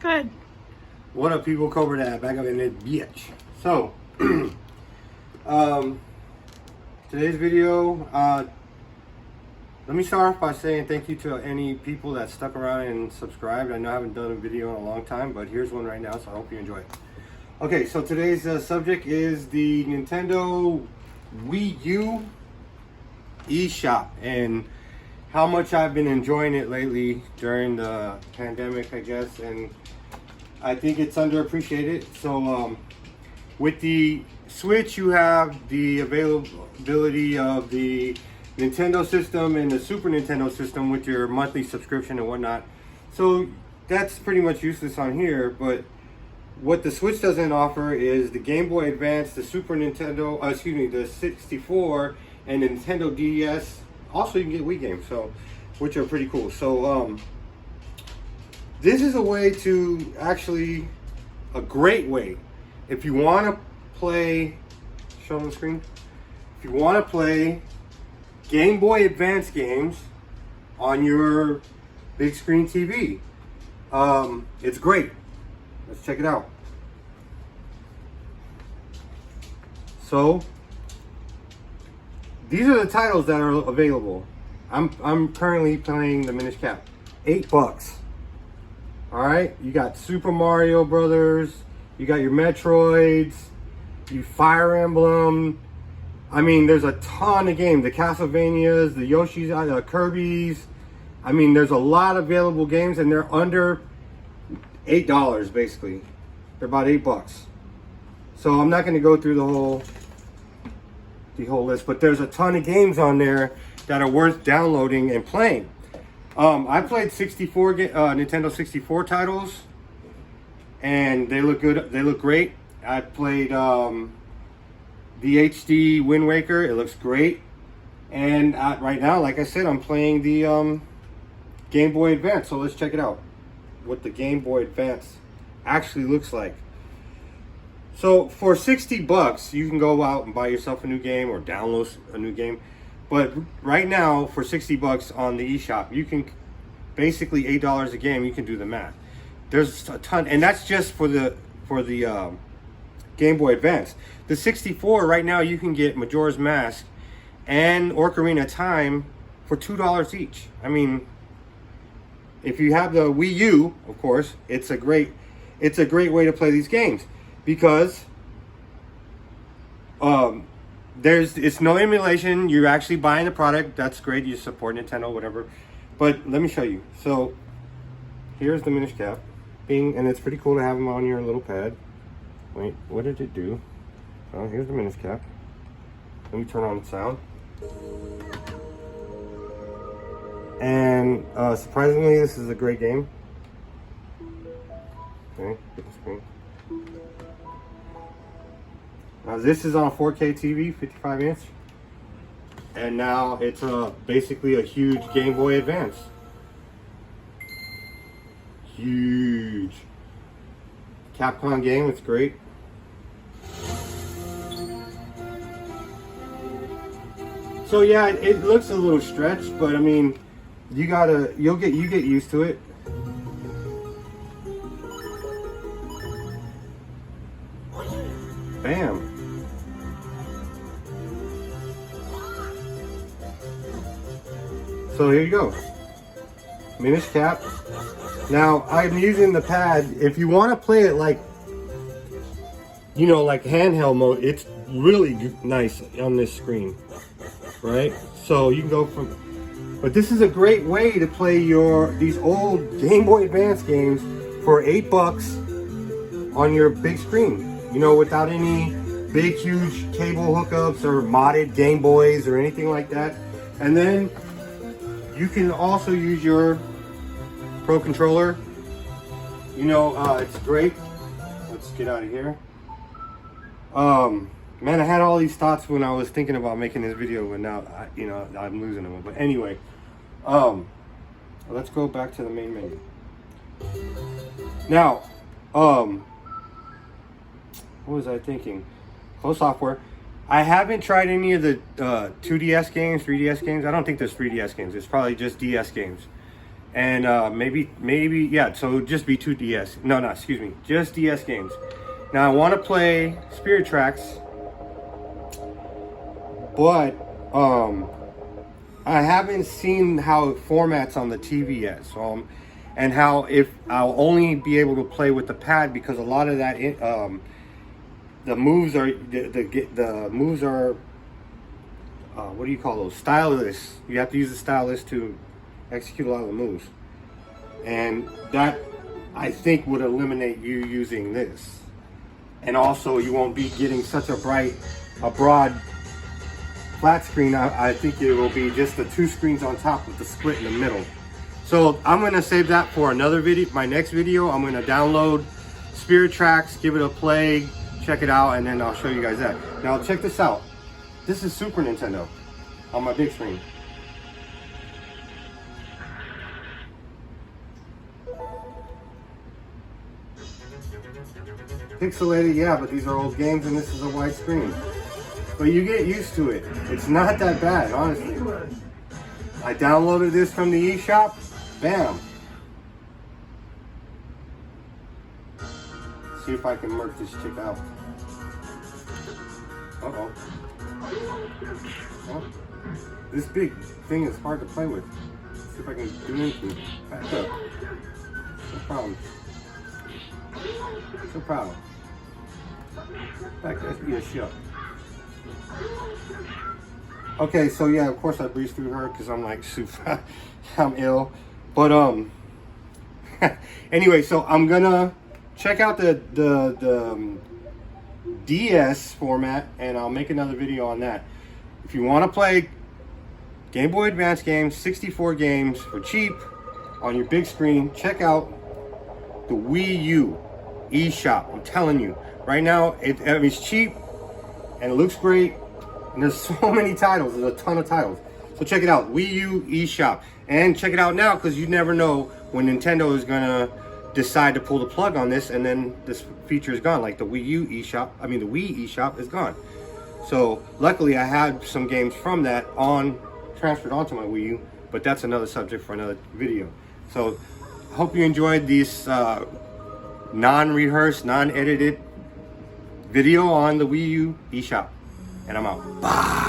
Good. What up, people? Cobra Dad back up in this bitch. So, today's video, let me start off by saying thank you to any people that stuck around and subscribed. I know I haven't done a video in a long time, but here's one right now, so I hope you enjoy it. Okay, so today's subject is the Nintendo Wii U E shop and how much I've been enjoying it lately during the pandemic, I guess, and I think it's underappreciated. So with the Switch, you have the availability of the Nintendo system and the Super Nintendo system with your monthly subscription and whatnot. So that's pretty much useless on here, but what the Switch doesn't offer is the Game Boy Advance, the Super Nintendo, the 64, and the Nintendo DS. Also, you can get Wii games, so which are pretty cool. So this is a way to actually, a great way, if you want to play, show on the screen, if you want to play Game Boy Advance games on your big screen TV. It's great. Let's check it out. So these are the titles that are available. I'm currently playing the Minish Cap. $8. Alright, you got Super Mario Brothers, you got your Metroids, you Fire Emblem. I mean, there's a ton of games. The Castlevanias, the Yoshi's, the Kirby's. I mean, there's a lot of available games, and they're under $8 basically. They're about $8. So I'm not going to go through the whole list, but there's a ton of games on there that are worth downloading and playing. I played Nintendo 64 titles, and they look good. They look great. I played the HD Wind Waker. It looks great. And right now, like I said, I'm playing the Game Boy Advance. So let's check it out. What the Game Boy Advance actually looks like. So for $60, you can go out and buy yourself a new game or download a new game. But right now, for $60 on the eShop, you can basically $8 a game. You can do the math. There's a ton, and that's just for the Game Boy Advance. The 64 right now, you can get Majora's Mask and Ocarina of Time for $2 each. I mean, if you have the Wii U, of course, it's a great way to play these games because it's no emulation. You're actually buying the product. That's great. You support Nintendo, whatever. But let me show you. So here's the Minish Cap. Bing, and it's pretty cool to have them on your little pad. Wait, what did it do? Oh, here's the Minish Cap. Let me turn on the sound. And surprisingly, this is a great game. Okay, get the screen. Now this is on a 4K TV, 55 inch. And now it's basically a huge Game Boy Advance. Huge. Capcom game, it's great. So yeah, it looks a little stretched, but I mean, you get used to it. Bam. So here you go. Minish Cap. Now I'm using the pad. If you want to play it like, you know, like handheld mode, it's really nice on this screen, right? So you can go from, but this is a great way to play these old Game Boy Advance games for $8 on your big screen, you know, without any big huge cable hookups or modded Game Boys or anything like that. And then you can also use your Pro Controller. You know, it's great. Let's get out of here. Man, I had all these thoughts when I was thinking about making this video, but now, I'm losing them. But anyway, let's go back to the main menu. Now, what was I thinking? Close software. I haven't tried any of the 2DS games, 3DS games. I don't think there's 3DS games. It's probably just DS games. and maybe yeah. So it would just be 2 DS. No, excuse me, just DS games. Now I want to play Spirit Tracks, but I haven't seen how it formats on the TV yet. So and how if I'll only be able to play with the pad, because a lot of that the moves are the moves are what do you call those? Stylus. You have to use the stylus to execute a lot of the moves, and that I think would eliminate you using this, and also you won't be getting such a broad flat screen. I think it will be just the 2 screens on top with the split in the middle. So I'm gonna save that for another video. My next video, I'm gonna download Spirit Tracks, give it a play, check it out, and then I'll show you guys that. Now check this out. This is Super Nintendo on my big screen. Pixelated, yeah, but these are old games and this is a wide screen. But you get used to it. It's not that bad, honestly. I downloaded this from the eShop. Bam. See if I can murk this chick out. Uh-oh. Oh. This big thing is hard to play with. See if I can do anything. Back up. No problem. No problem. Back up. Be a shit. Okay, so yeah, of course I breezed through her because I'm like super, I'm ill. But anyway, so I'm gonna check out the DS format, and I'll make another video on that. If you want to play Game Boy Advance games, 64 games for cheap on your big screen, check out the Wii U eShop. I'm telling you, right now it's cheap and it looks great. And there's so many titles. There's a ton of titles. So check it out, Wii U eShop. And check it out now, because you never know when Nintendo is gonna decide to pull the plug on this, and then this feature is gone. Like the Wii U eShop, the Wii eShop is gone. So luckily I had some games from that transferred onto my Wii U, but that's another subject for another video. So I hope you enjoyed this non-rehearsed, non-edited video on the Wii U eShop. And I'm out. Bye.